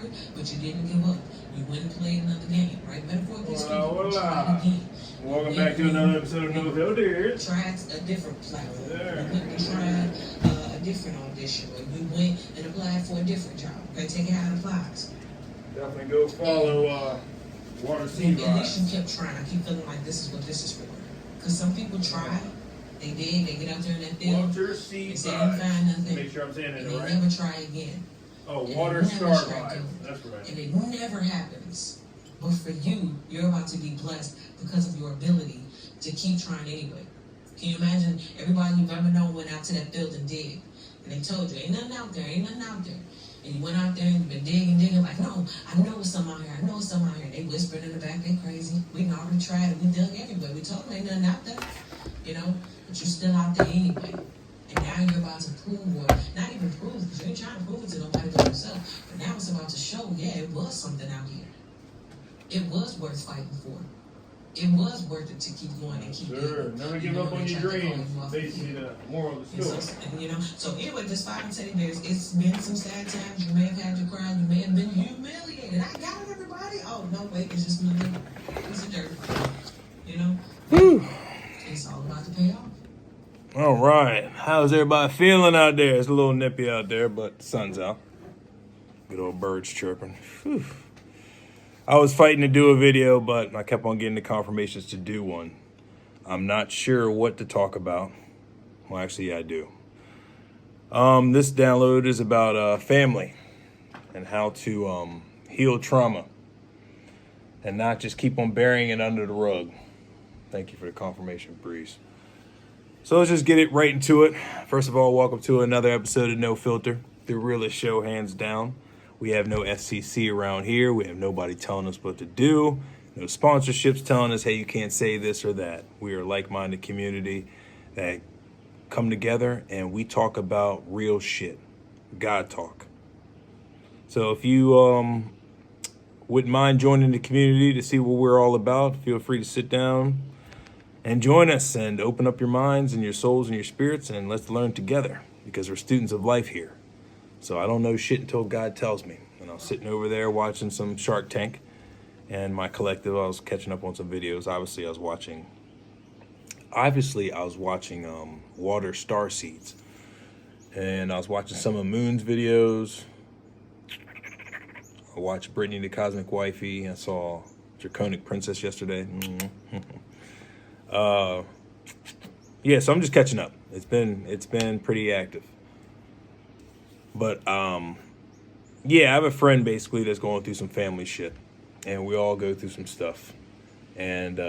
hurt, but you didn't give up. You went and played another game, right? Metaphorically speaking, you tried again. Welcome back to another episode of No Filter. Tried a different platform. You went and tried a different audition, or you went and applied for a different job. Okay, take it how it applies. Definitely go follow Water Sea At least you kept trying. I keep feeling like this is what this is for. Because some people try, they get out there in that field, Water Sea and say they didn't find nothing. Make sure I'm saying that and right. They never try again. Oh, and Water Star Vibe. That's right. And it never happens. But for you, you're about to be blessed because of your ability to keep trying anyway. Can you imagine everybody you've ever known went out to that field and digged? And they told you, ain't nothing out there, ain't nothing out there. And you went out there and you've been digging, like, no, I know it's some out here, I know it's some out here. They whispered in the back, they crazy. We already tried it, we dug everywhere. We told them ain't nothing out there, you know, but you're still out there anyway. And now you're about to prove, or not even prove, because you ain't trying to prove it to nobody but yourself. But now it's about to show, yeah, it was something out here. It was worth fighting for. It was worth it to keep going and keep digging. Never give up on your dreams. Basically, the moral of the story. So anyway, this Five and Teddy Bears, it's been some sad times. You may have had to cry. You may have been humiliated. I got it, everybody. Oh, no, wait, it's just another piece of dirt. You know? Whew. It's all about to pay off. All right. How's everybody feeling out there? It's a little nippy out there, but the sun's out. Good old birds chirping. Whew. I was fighting to do a video, but I kept on getting the confirmations to do one. I'm not sure what to talk about. Well, actually, yeah, I do. This download is about family and how to heal trauma and not just keep on burying it under the rug. Thank you for the confirmation, Breeze. So let's just get it right into it. First of all, welcome to another episode of No Filter, the realest show, hands down. We have no FCC around here. We have nobody telling us what to do. No sponsorships telling us, hey, you can't say this or that. We are a like-minded community that come together and we talk about real shit. God talk. So if you wouldn't mind joining the community to see what we're all about, feel free to sit down and join us and open up your minds and your souls and your spirits, and let's learn together because we're students of life here. So I don't know shit until God tells me. And I was sitting over there watching some Shark Tank and my collective. I was catching up on some videos. Obviously, I was watching Water Star Seeds. And I was watching some of Moon's videos. I watched Brittany the Cosmic Wifey. I saw Draconic Princess yesterday. Yeah, so I'm just catching up. It's been pretty active. But yeah, I have a friend basically that's going through some family shit, and we all go through some stuff. And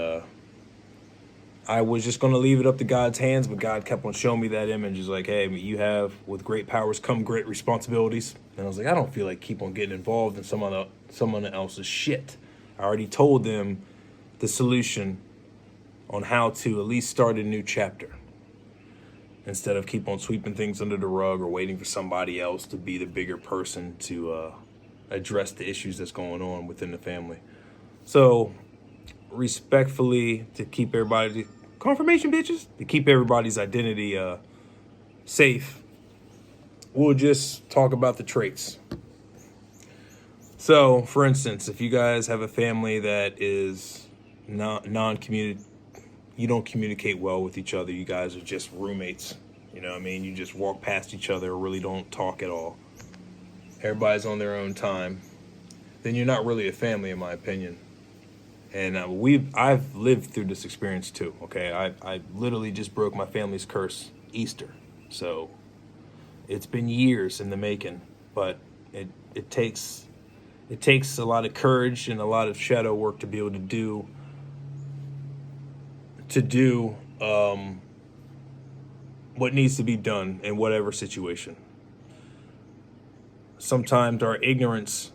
I was just going to leave it up to God's hands, but God kept on showing me that image. Is like, hey, you have, with great powers come great responsibilities. And I was like, I don't feel like keep on getting involved in someone else's shit. I already told them the solution on how to at least start a new chapter, instead of keep on sweeping things under the rug or waiting for somebody else to be the bigger person to address the issues that's going on within the family. So respectfully, to keep everybody, confirmation bitches, to keep everybody's identity safe, we'll just talk about the traits. So for instance, if you guys have a family that is non-community, you don't communicate well with each other. You guys are just roommates. You know what I mean? You just walk past each other, really don't talk at all. Everybody's on their own time. Then you're not really a family, in my opinion. And I've lived through this experience too. Okay, I literally just broke my family's curse Easter. So it's been years in the making, but it takes a lot of courage and a lot of shadow work to be able to do what needs to be done in whatever situation. Sometimes our ignorance,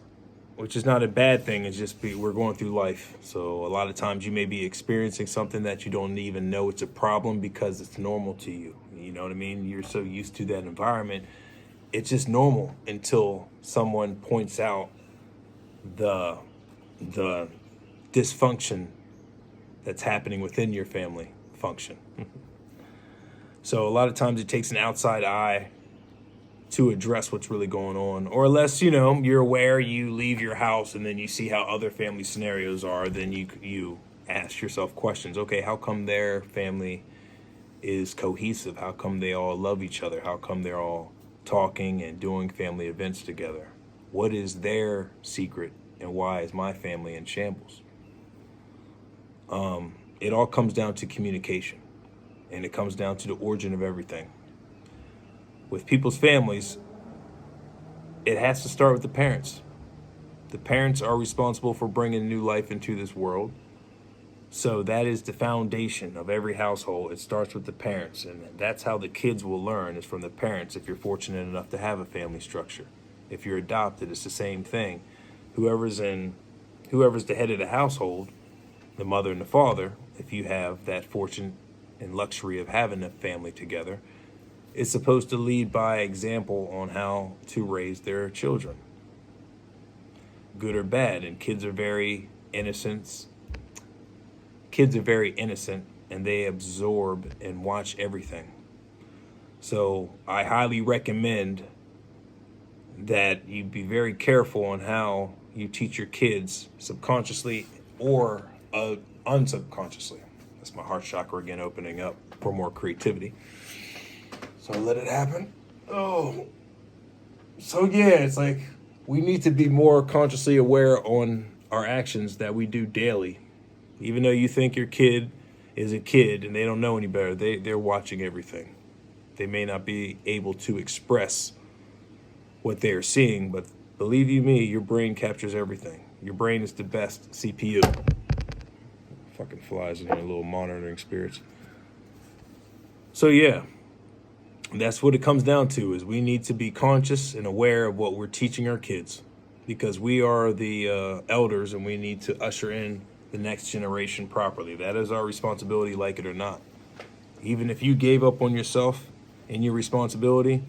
which is not a bad thing, is just we're going through life. So a lot of times you may be experiencing something that you don't even know it's a problem because it's normal to you. You know what I mean? You're so used to that environment. It's just normal until someone points out the dysfunction that's happening within your family function. So a lot of times it takes an outside eye to address what's really going on. Or unless, you're aware, you leave your house and then you see how other family scenarios are, then you ask yourself questions. Okay, how come their family is cohesive? How come they all love each other? How come they're all talking and doing family events together? What is their secret, and why is my family in shambles? It all comes down to communication, and it comes down to the origin of everything. With people's families, it has to start with the parents. The parents are responsible for bringing new life into this world. So that is the foundation of every household. It starts with the parents, and that's how the kids will learn, is from the parents, if you're fortunate enough to have a family structure. If you're adopted, it's the same thing. Whoever's the head of the household, the mother and the father, if you have that fortune and luxury of having a family together, is supposed to lead by example on how to raise their children, good or bad. And kids are very innocent, and they absorb and watch everything. So I highly recommend that you be very careful on how you teach your kids, subconsciously or unsubconsciously. That's my heart chakra again, opening up for more creativity. So I let it happen. Oh. So yeah, it's like we need to be more consciously aware on our actions that we do daily. Even though you think your kid is a kid and they don't know any better, they're watching everything. They may not be able to express what they're seeing, but believe you me, your brain captures everything. Your brain is the best CPU. Fucking flies in your little monitoring spirits. So yeah, that's what it comes down to, is we need to be conscious and aware of what we're teaching our kids, because we are the elders and we need to usher in the next generation properly. That is our responsibility, like it or not. Even if you gave up on yourself and your responsibility,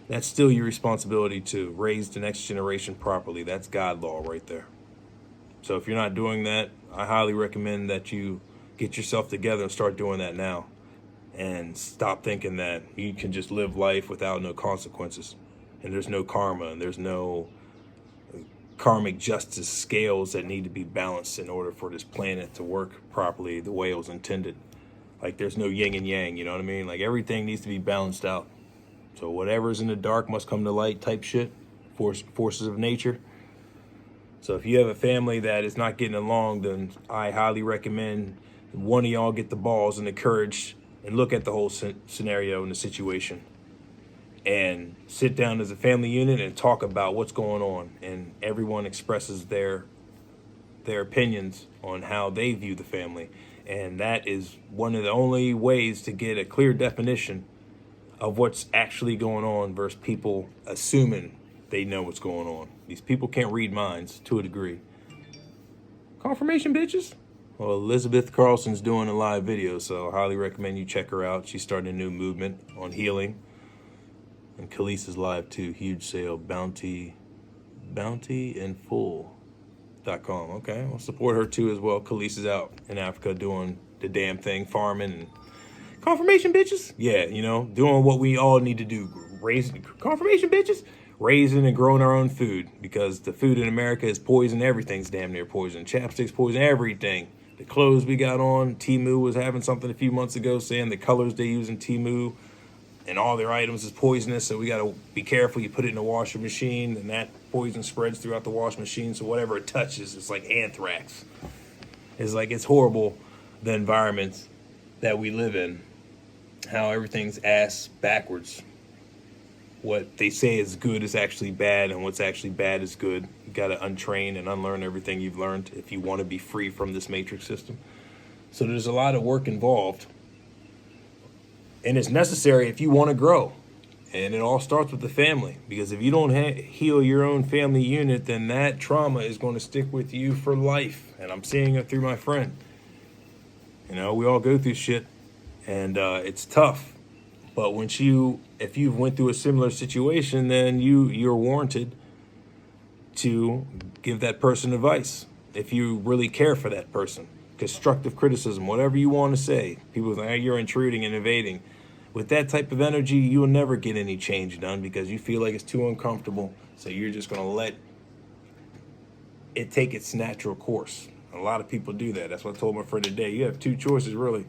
that's still your responsibility to raise the next generation properly. That's God law right there. So if you're not doing that, I highly recommend that you get yourself together and start doing that now. And stop thinking that you can just live life without no consequences. And there's no karma, and there's no karmic justice scales that need to be balanced in order for this planet to work properly the way it was intended. Like there's no yin and yang, you know what I mean? Like everything needs to be balanced out. So whatever's in the dark must come to light type shit, forces of nature. So if you have a family that is not getting along, then I highly recommend one of y'all get the balls and the courage and look at the whole scenario and the situation and sit down as a family unit and talk about what's going on. And everyone expresses their opinions on how they view the family. And that is one of the only ways to get a clear definition of what's actually going on versus people assuming they know what's going on. These people can't read minds to a degree. Confirmation, bitches. Well, Elizabeth Carlson's doing a live video, so I highly recommend you check her out. She's starting a new movement on healing. And Khalees is live too. Huge sale. Bountyandfull.com. Okay, I'll support her too as well. Khalees is out in Africa doing the damn thing, farming and confirmation, bitches. Yeah, doing what we all need to do. Raising confirmation, bitches. Raising and growing our own food, because the food in America is poison. Everything's damn near poison. Chapstick's poison. Everything. The clothes we got on. Temu was having something a few months ago saying the colors they use in Temu and all their items is poisonous. So we got to be careful. You put it in a washing machine and that poison spreads throughout the washing machine. So whatever it touches, it's like anthrax. It's horrible, the environment that we live in. How everything's ass backwards. What they say is good is actually bad, and what's actually bad is good. You got to untrain and unlearn everything you've learned if you want to be free from this matrix system. So there's a lot of work involved, and it's necessary if you want to grow. And it all starts with the family, because if you don't heal your own family unit, then that trauma is going to stick with you for life. And I'm seeing it through my friend. We all go through shit, and it's tough. But if you've went through a similar situation, then you're warranted to give that person advice. If you really care for that person, constructive criticism, whatever you want to say. People say, you're intruding and invading. With that type of energy, you'll never get any change done because you feel like it's too uncomfortable. So you're just going to let it take its natural course. A lot of people do that. That's what I told my friend today. You have two choices, really.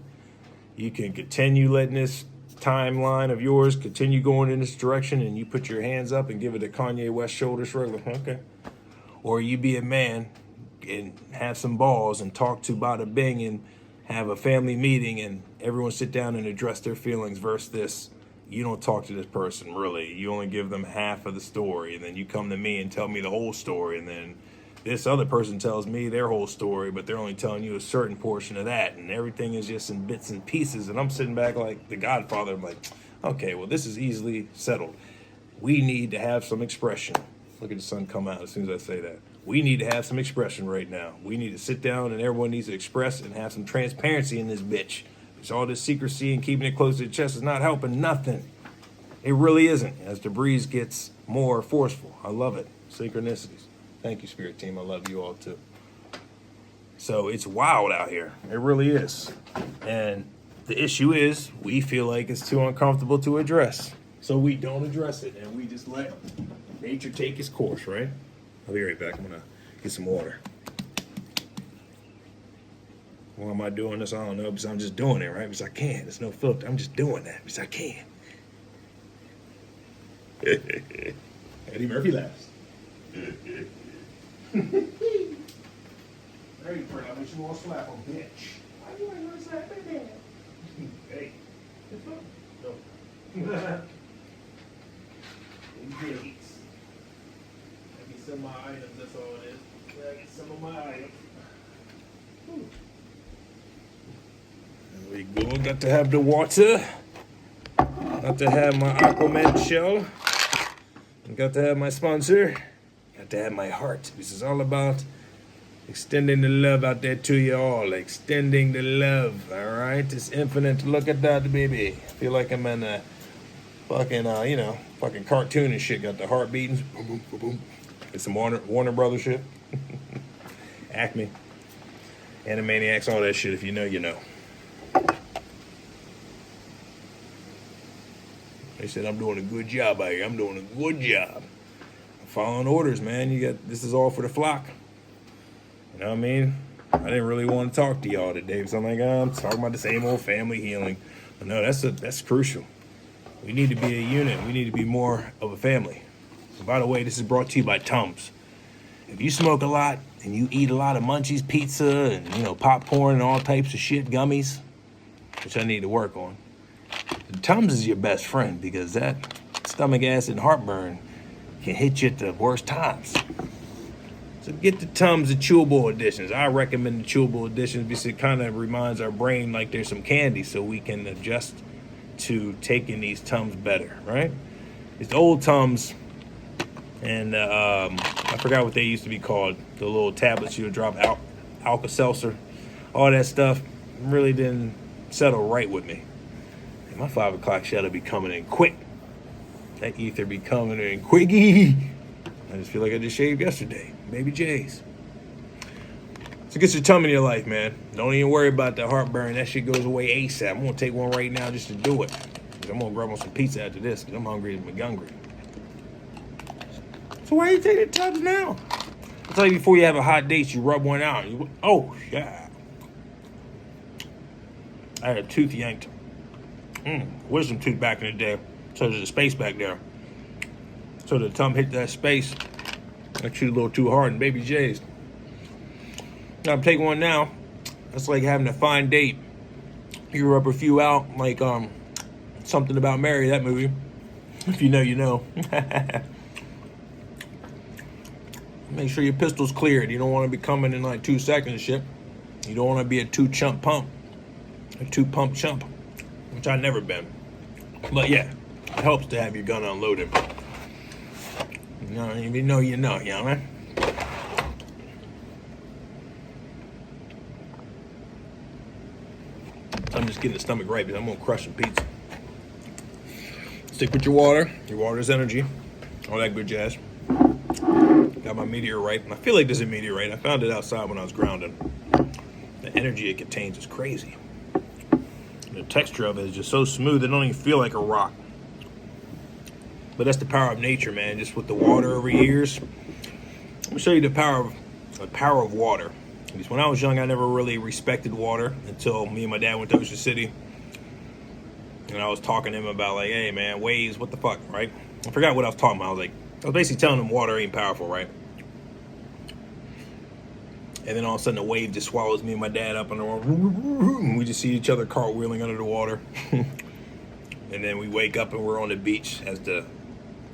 You can continue letting this timeline of yours continue going in this direction, and you put your hands up and give it a Kanye West shoulder shrug, like, okay. Or you be a man and have some balls and talk to Bada Bing and have a family meeting and everyone sit down and address their feelings versus this. You don't talk to this person, really. You only give them half of the story, and then you come to me and tell me the whole story, and then this other person tells me their whole story, but they're only telling you a certain portion of that, and everything is just in bits and pieces, and I'm sitting back like the Godfather. I'm like, okay, well, this is easily settled. We need to have some expression. Look at the sun come out as soon as I say that. We need to have some expression right now. We need to sit down, and everyone needs to express and have some transparency in this bitch. Because all this secrecy and keeping it close to the chest is not helping nothing. It really isn't, as the breeze gets more forceful. I love it. Synchronicities. Thank you, Spirit Team. I love you all, too. So it's wild out here. It really is. And the issue is we feel like it's too uncomfortable to address. So we don't address it, and we just let nature take its course, right? I'll be right back. I'm going to get some water. Why am I doing this? I don't know, because I'm just doing it, right? Because I can. There's no filter. I'm just doing that because I can. Eddie Murphy laughs. There you go. I wish you won't slap a bitch. Why do I want to slap a bitch? Hey, it's fun. No. Ingredients. I get some of my items, that's all it is. I get some of my items. There we go. Got to have the water. Got to have my Aquaman shell. Got to have my sponsor. Got to have my heart. This is all about extending the love out there to you all. Extending the love, all right? It's infinite. Look at that, baby. I feel like I'm in a fucking, fucking cartoon and shit. Got the heart beating. Boom, boom, boom, boom. It's some Warner Brothers shit. Acme. Animaniacs, all that shit. If you know, you know. They said I'm doing a good job out here. I'm doing a good job. I'm following orders, man. This is all for the flock. You know what I mean? I didn't really want to talk to y'all today because I'm like, I'm talking about the same old family healing. But no, that's crucial. We need to be a unit. We need to be more of a family. And by the way, this is brought to you by Tums. If you smoke a lot and you eat a lot of munchies, pizza, and popcorn and all types of shit, gummies, which I need to work on, Tums is your best friend because that stomach acid and heartburn can hit you at the worst times. So get the Tums, the chewable editions. I recommend the chewable editions because it kind of reminds our brain like there's some candy so we can adjust to taking these Tums better, right? It's the old Tums, and I forgot what they used to be called. The little tablets you would drop out, Alka-Seltzer, all that stuff really didn't settle right with me. My 5 o'clock shadow be coming in quick. That ether be coming in quickie. I just feel like I just shaved yesterday. Baby J's. So get your tummy in your life, man. Don't even worry about the heartburn. That shit goes away ASAP. I'm going to take one right now just to do it. I'm going to grab on some pizza after this because I'm hungry as McGungry. So why are you taking Tums now? I'll tell you, before you have a hot date, you rub one out. Oh, yeah. I had a tooth yanked. Wisdom tooth back in the day. So there's a space back there. So the Tum hit that space. I chewed a little too hard in Baby J's. Now I'm taking one now. That's like having a fine date. You rub a few out, like Something About Mary, that movie. If you know, you know. Make sure your pistol's cleared. You don't want to be coming in like 2 seconds shit. You don't want to be a 2-chump pump. A 2-pump chump. Which I've never been. But yeah, it helps to have your gun unloaded. If you know, you know, you know what I mean? I'm just getting the stomach right because I'm going to crush some pizza. Stick with your water. Your water's energy. All that good jazz. Got my meteorite. And I feel like there's a meteorite. I found it outside when I was grounding. The energy it contains is crazy. The texture of it is just so smooth, it don't even feel like a rock. But that's the power of nature, man. Just with the water over years. Let me show you the power of water. Because when I was young, I never really respected water until me and my dad went to Ocean City. And I was talking to him about like, hey man, waves, what the fuck, right? I forgot what I was talking about. I was basically telling him water ain't powerful, right? And then all of a sudden a wave just swallows me and my dad up under the water. And we just see each other cartwheeling under the water. And then we wake up and we're on the beach as the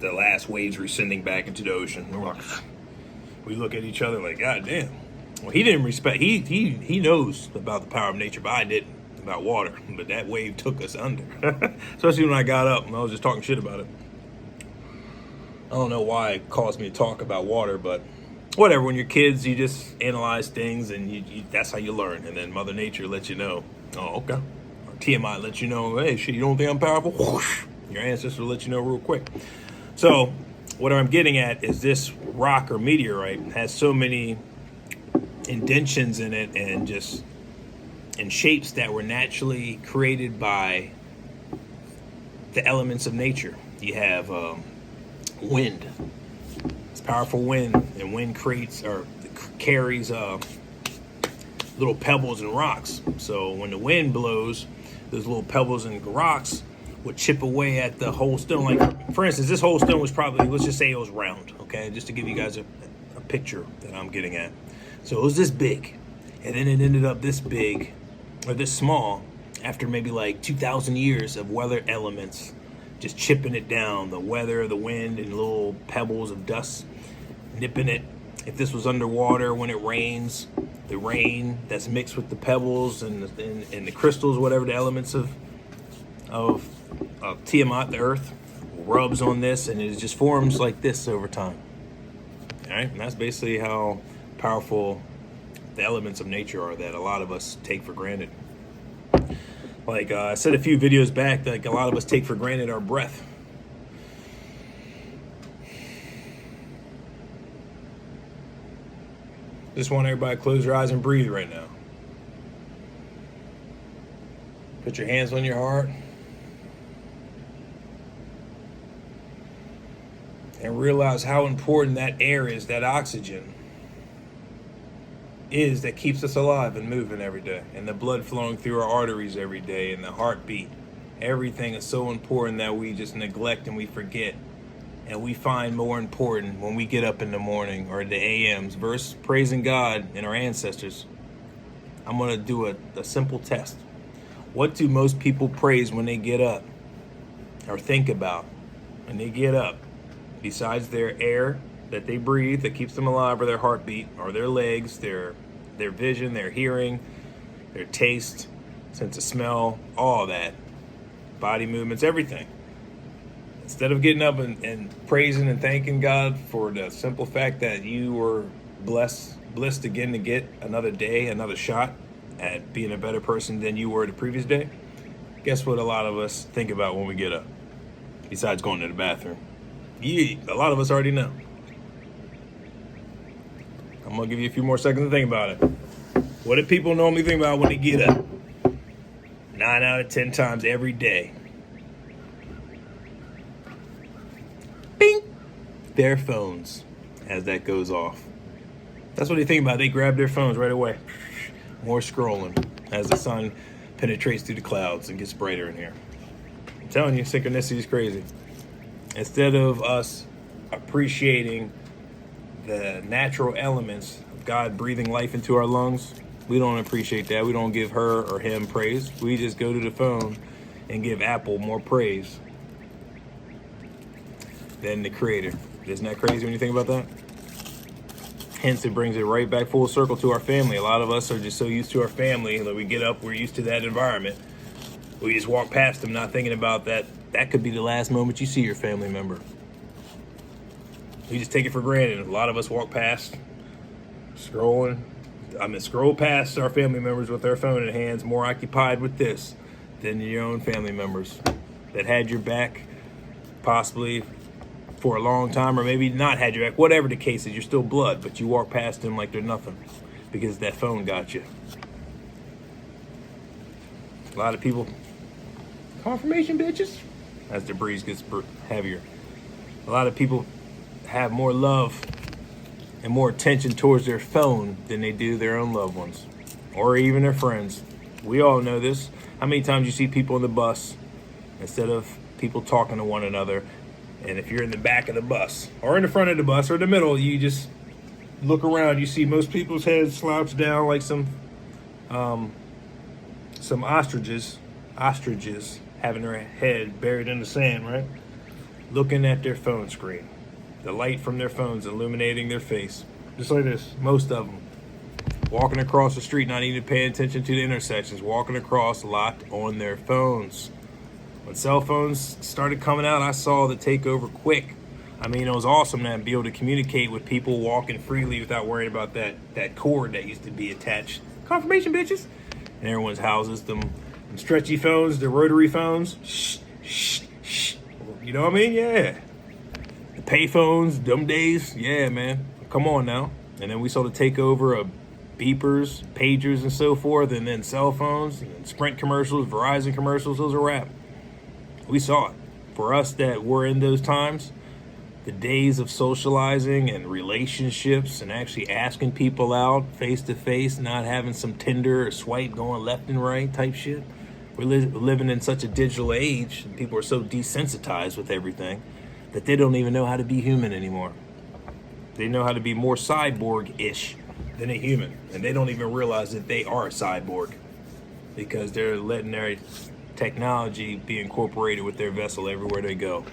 last waves rescinding back into the ocean. And we're like, we look at each other like, God damn. Well, he didn't respect, he knows about the power of nature, but I didn't, about water. But that wave took us under. Especially when I got up and I was just talking shit about it. I don't know why it caused me to talk about water, but whatever. When you're kids, you just analyze things and you that's how you learn. And then Mother Nature lets you know, oh, okay. Or TMI lets you know, hey, shit, you don't think I'm powerful? Whoosh. Your ancestor will let you know real quick. So what I'm getting at is this rock or meteorite has so many indentions in it and just in shapes that were naturally created by the elements of nature. You have wind. It's powerful wind, and wind creates or carries little pebbles and rocks. So when the wind blows, those little pebbles and rocks would chip away at the whole stone. Like, for instance, this whole stone was probably, let's just say it was round, okay? Just to give you guys a picture that I'm getting at. So it was this big, and then it ended up this big, or this small, after maybe like 2,000 years of weather elements just chipping it down. The weather, the wind, and little pebbles of dust nipping it. If this was underwater, when it rains, the rain that's mixed with the pebbles and the crystals, whatever the elements of Tiamat, the earth, rubs on this, and it just forms like this over time. All right, and that's basically how powerful the elements of nature are that a lot of us take for granted. Like I said a few videos back, like a lot of us take for granted our breath. Just want everybody to close your eyes and breathe right now. Put your hands on your heart. And realize how important that air is, that oxygen is that keeps us alive and moving every day. And the blood flowing through our arteries every day and the heartbeat. Everything is so important that we just neglect and we forget. And we find more important when we get up in the morning or the AMs versus praising God and our ancestors. I'm going to do a simple test. What do most people praise when they get up or think about when they get up? Besides their air that they breathe that keeps them alive, or their heartbeat, or their legs, their vision, their hearing, their taste, sense of smell, all that, body movements, everything. Instead of getting up and praising and thanking God for the simple fact that you were blessed again to get another day, another shot at being a better person than you were the previous day, guess what a lot of us think about when we get up? Besides going to the bathroom. A lot of us already know. I'm going to give you a few more seconds to think about it. What do people normally think about when they get up? 9 out of 10 times every day. Bing! Their phones as that goes off. That's what they think about. They grab their phones right away. More scrolling as the sun penetrates through the clouds and gets brighter in here. I'm telling you, synchronicity is crazy. Instead of us appreciating the natural elements of God breathing life into our lungs, we don't appreciate that. We don't give her or him praise. We just go to the phone and give Apple more praise than the creator. Isn't that crazy when you think about that? Hence, it brings it right back full circle to our family. A lot of us are just so used to our family that we get up, we're used to that environment. We just walk past them not thinking about that. That could be the last moment you see your family member. We just take it for granted. A lot of us walk past, scroll past our family members with their phone in hands, more occupied with this than your own family members that had your back possibly for a long time, or maybe not had your back. Whatever the case is, you're still blood, but you walk past them like they're nothing because that phone got you. A lot of people Confirmation, bitches. As the breeze gets heavier. A lot of people have more love and more attention towards their phone than they do their own loved ones or even their friends. We all know this. How many times you see people on the bus instead of people talking to one another? And if you're in the back of the bus or in the front of the bus or the middle, you just look around. You see most people's heads slouched down like some ostriches having their head buried in the sand, right? Looking at their phone screen. The light from their phones illuminating their face. Just like this, most of them. Walking across the street, not even paying attention to the intersections. Walking across, locked on their phones. When cell phones started coming out, I saw the takeover quick. I mean, it was awesome to be able to communicate with people walking freely without worrying about that cord that used to be attached. Confirmation, bitches. In everyone's houses, them stretchy phones, the rotary phones. Shh, shh, shh. You know what I mean? Yeah. The pay phones, them days. Yeah, man. Come on now. And then we saw the takeover of beepers, pagers, and so forth, and then cell phones, and Sprint commercials, Verizon commercials. Those are wrap. We saw it. For us that were in those times, the days of socializing and relationships and actually asking people out face to face, not having some Tinder or swipe going left and right type shit. We're living in such a digital age, and people are so desensitized with everything that they don't even know how to be human anymore. They know how to be more cyborg-ish than a human, and they don't even realize that they are a cyborg because they're letting their technology be incorporated with their vessel everywhere they go.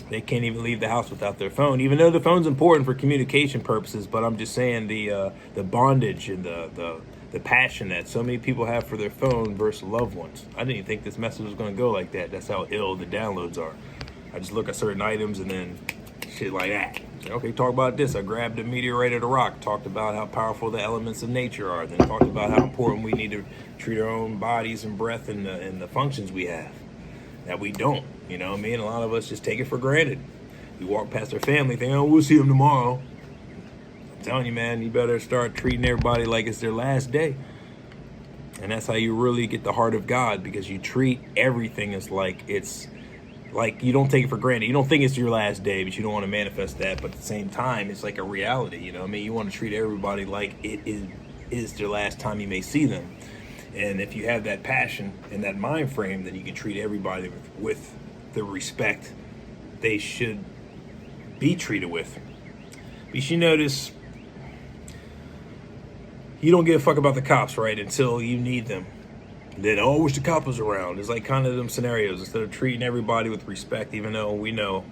They can't even leave the house without their phone, even though the phone's important for communication purposes. But I'm just saying the bondage and the passion that so many people have for their phone versus loved ones. I didn't even think this message was going to go like that. That's how ill the downloads are. I just look at certain items and then shit like that. Okay, talk about this. I grabbed a meteorite or the rock, talked about how powerful the elements of nature are, then talked about how important we need to treat our own bodies and breath and the functions we have. That we don't, you know what I mean? A lot of us just take it for granted. We walk past our family thinking, oh, we'll see them tomorrow. I'm telling you, man, you better start treating everybody like it's their last day. And that's how you really get the heart of God, because you treat everything as like it's like you don't take it for granted. You don't think it's your last day, but you don't want to manifest that. But at the same time, it's like a reality, you know what I mean? You want to treat everybody like it is their last time you may see them. And if you have that passion and that mind frame, then you can treat everybody with the respect they should be treated with. But you should notice, you don't give a fuck about the cops, right, until you need them. Then, oh, I wish the cop was around. It's like kind of them scenarios. Instead of treating everybody with respect, even though we know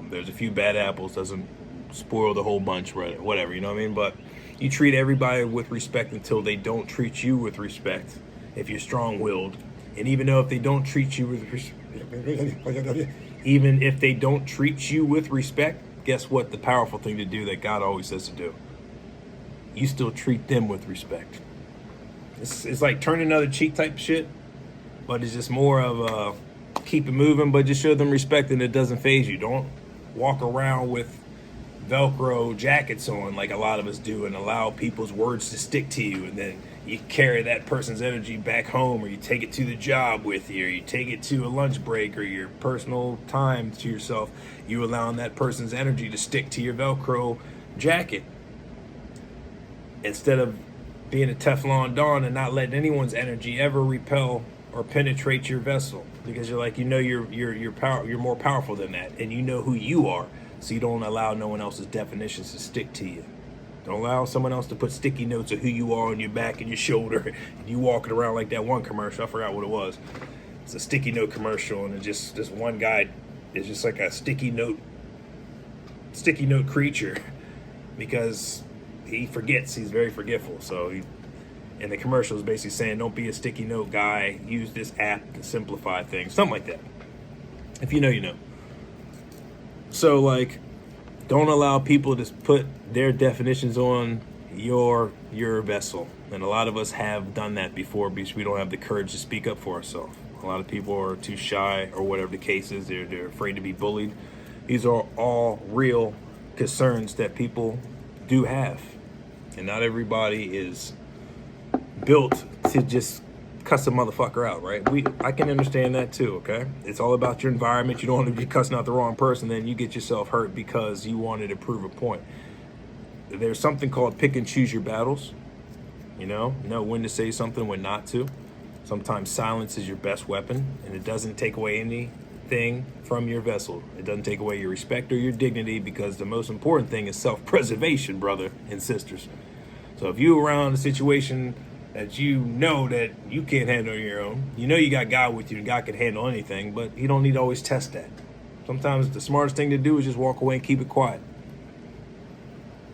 there's a few bad apples, doesn't spoil the whole bunch, right? Whatever, you know what I mean? But you treat everybody with respect until they don't treat you with respect if you're strong-willed. And even though if they don't treat you with respect, guess what? The powerful thing to do that God always says to do. You still treat them with respect. It's like turn another cheek type shit, but it's just more of keep it moving, but just show them respect and it doesn't faze you. Don't walk around with Velcro jackets on like a lot of us do and allow people's words to stick to you, and then you carry that person's energy back home, or you take it to the job with you, or you take it to a lunch break or your personal time to yourself. You allowing that person's energy to stick to your Velcro jacket instead of being a Teflon Don and not letting anyone's energy ever repel or penetrate your vessel, because you're like, you know, you're more powerful than that, and you know who you are. So you don't allow no one else's definitions to stick to you. Don't allow someone else to put sticky notes of who you are on your back and your shoulder, and you walking around like that one commercial. I forgot what it was. It's a sticky note commercial, and it just this one guy is just like a sticky note creature, because he forgets. He's very forgetful. So and the commercial is basically saying, don't be a sticky note guy. Use this app to simplify things. Something like that. If you know, you know. So, like, don't allow people to put their definitions on your vessel. And a lot of us have done that before because we don't have the courage to speak up for ourselves. A lot of people are too shy, or whatever the case is. They're afraid to be bullied. These are all real concerns that people do have. And not everybody is built to just cuss a motherfucker out, right? I can understand that too, okay? It's all about your environment. You don't want to be cussing out the wrong person, then you get yourself hurt because you wanted to prove a point. There's something called pick and choose your battles. Know when to say something, when not to. Sometimes silence is your best weapon, and it doesn't take away anything from your vessel. It doesn't take away your respect or your dignity, because the most important thing is self-preservation, brother and sisters. So if you're around a situation that you know that you can't handle on your own, you got God with you and God can handle anything, but you don't need to always test that. Sometimes the smartest thing to do is just walk away and keep it quiet.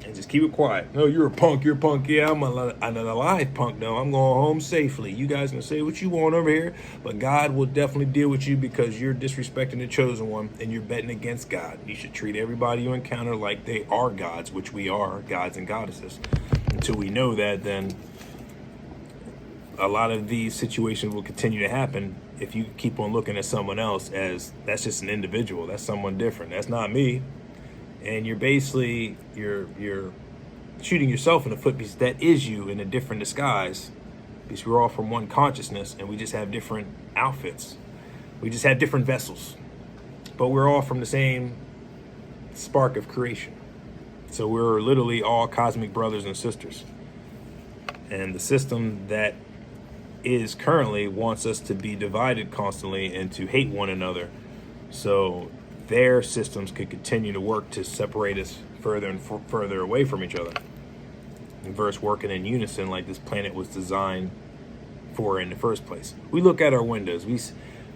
And just keep it quiet. No, you're a punk. Yeah, I'm an alive punk. No, I'm going home safely. You guys can say what you want over here, but God will definitely deal with you because you're disrespecting the chosen one and you're betting against God. You should treat everybody you encounter like they are gods, which we are, gods and goddesses. Until we know that, then a lot of these situations will continue to happen if you keep on looking at someone else as that's just an individual. That's someone different. That's not me. And you're basically you're shooting yourself in the foot, because that is you in a different disguise, because we're all from one consciousness and we just have different outfits. We just have different vessels, but we're all from the same spark of creation. So we're literally all cosmic brothers and sisters. And the system that is currently wants us to be divided constantly and to hate one another. So their systems could continue to work to separate us further and further away from each other, versus working in unison like this planet was designed for in the first place. We look at our windows. We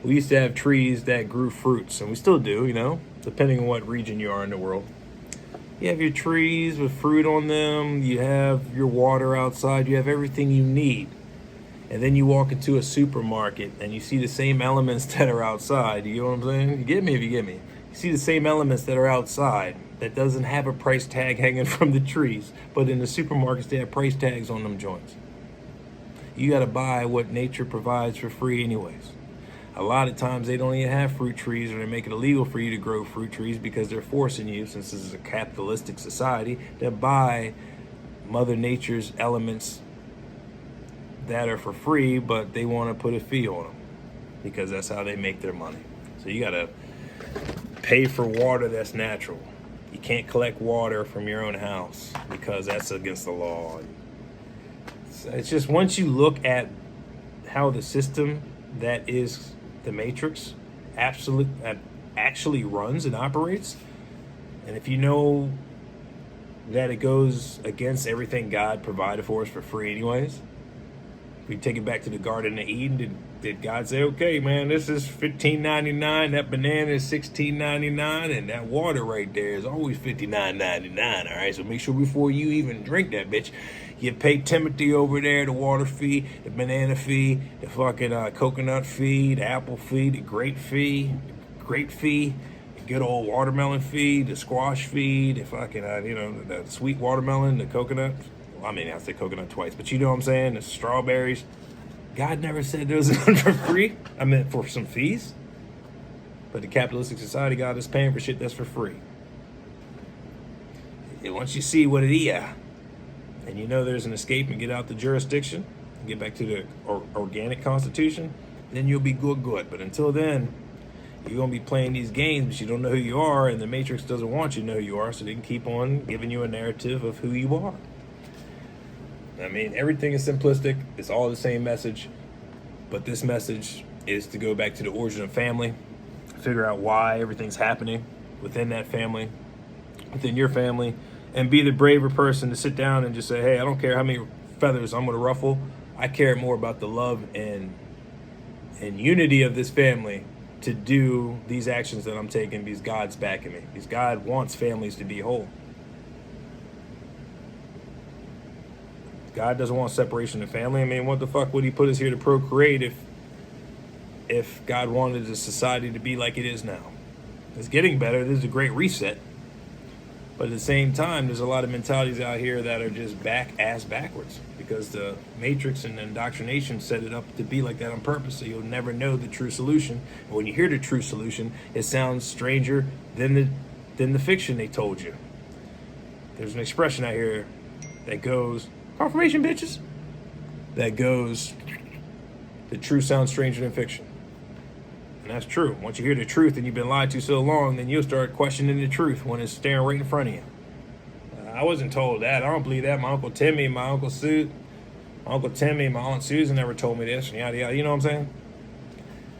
used to have trees that grew fruits, and we still do, depending on what region you are in the world. You have your trees with fruit on them. You have your water outside. You have everything you need. And then you walk into a supermarket and you see the same elements that are outside. You know what I'm saying? You get me if you get me. You see the same elements that are outside that doesn't have a price tag hanging from the trees. But in the supermarkets, they have price tags on them joints. You got to buy what nature provides for free anyways. A lot of times they don't even have fruit trees, or they make it illegal for you to grow fruit trees because they're forcing you, since this is a capitalistic society, to buy Mother Nature's elements that are for free, but they want to put a fee on them because that's how they make their money. So you got to pay for water that's natural. You can't collect water from your own house because that's against the law. It's just, once you look at how the system that is the Matrix actually runs and operates, and if you know that it goes against everything God provided for us for free anyways. If we take it back to the Garden of Eden, did God say, okay, man, this is $15.99, that banana is $16.99, and that water right there is always $59.99, all right? So make sure before you even drink that bitch, you pay Timothy over there the water fee, the banana fee, the fucking coconut fee, the apple fee, the grape fee, the good old watermelon fee, the squash fee, the fucking, the sweet watermelon, the coconut. Well, I mean, I say coconut twice, but you know what I'm saying? The strawberries. God never said those are for free. I meant for some fees. But the capitalistic society, God is paying for shit that's for free. And once you see what it is, and you know there's an escape and get out the jurisdiction, and get back to the organic constitution, then you'll be good. But until then, you're going to be playing these games, but you don't know who you are, and the Matrix doesn't want you to know who you are, so they can keep on giving you a narrative of who you are. I mean, everything is simplistic. It's all the same message, but this message is to go back to the origin of family, figure out why everything's happening within that family, within your family, and be the braver person to sit down and just say, hey, I don't care how many feathers I'm going to ruffle. I care more about the love and unity of this family to do these actions that I'm taking, because God's backing me. Because God wants families to be whole. God doesn't want separation of family. I mean, what the fuck would he put us here to procreate if God wanted the society to be like it is now? It's getting better. This is a great reset. But at the same time, there's a lot of mentalities out here that are just backwards, because the Matrix and indoctrination set it up to be like that on purpose, so you'll never know the true solution. And when you hear the true solution, it sounds stranger than the fiction they told you. There's an expression out here that goes, confirmation, bitches, that goes, the truth sounds stranger than fiction. And that's true. Once you hear the truth and you've been lied to so long, then you'll start questioning the truth when it's staring right in front of you. I wasn't told that. I don't believe that. My Uncle Timmy, my Uncle Sue, my Uncle Timmy, my Aunt Susan never told me this. Yada, yada. You know what I'm saying?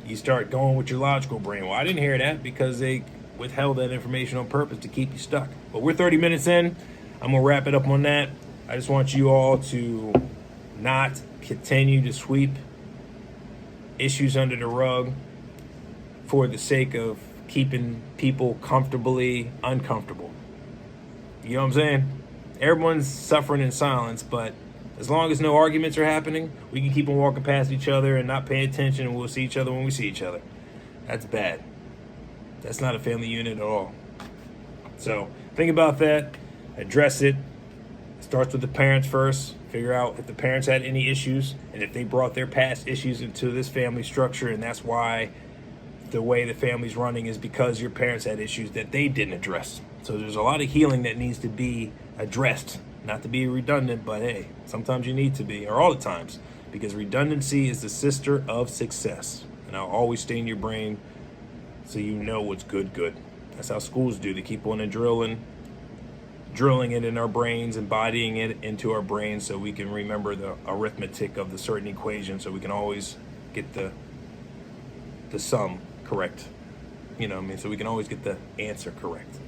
You start going with your logical brain. Well, I didn't hear that because they withheld that information on purpose to keep you stuck. But we're 30 minutes in. I'm going to wrap it up on that. I just want you all to not continue to sweep issues under the rug for the sake of keeping people comfortably uncomfortable. You know what I'm saying? Everyone's suffering in silence, but as long as no arguments are happening, we can keep on walking past each other and not pay attention, and we'll see each other when we see each other. That's bad. That's not a family unit at all. So think about that. Address it. It starts with the parents first. Figure out if the parents had any issues and if they brought their past issues into this family structure, and that's why the way the family's running is because your parents had issues that they didn't address. So there's a lot of healing that needs to be addressed. Not to be redundant, but hey, sometimes you need to be, or all the times, because redundancy is the sister of success. And I'll always stay in your brain so you know what's good. That's how schools do. They keep on drilling it in our brains, embodying it into our brains so we can remember the arithmetic of the certain equation, so we can always get the sum correct. You know what I mean? So we can always get the answer correct.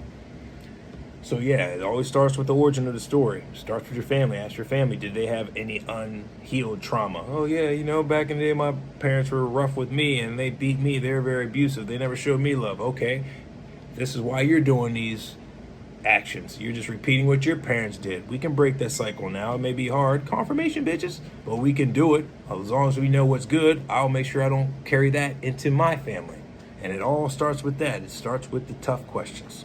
So yeah, it always starts with the origin of the story. It starts with your family. Ask your family, did they have any unhealed trauma? Oh yeah, back in the day my parents were rough with me and they beat me. They were very abusive. They never showed me love. Okay, this is why you're doing these actions. You're just repeating what your parents did. We can break that cycle now. It may be hard. Confirmation, bitches. But we can do it. As long as we know what's good, I'll make sure I don't carry that into my family. And it all starts with that. It starts with the tough questions.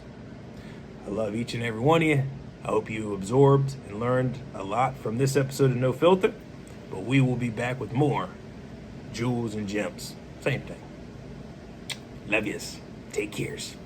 I love each and every one of you. I hope you absorbed and learned a lot from this episode of No Filter. But we will be back with more jewels and gems. Same thing. Love yous. Take cares.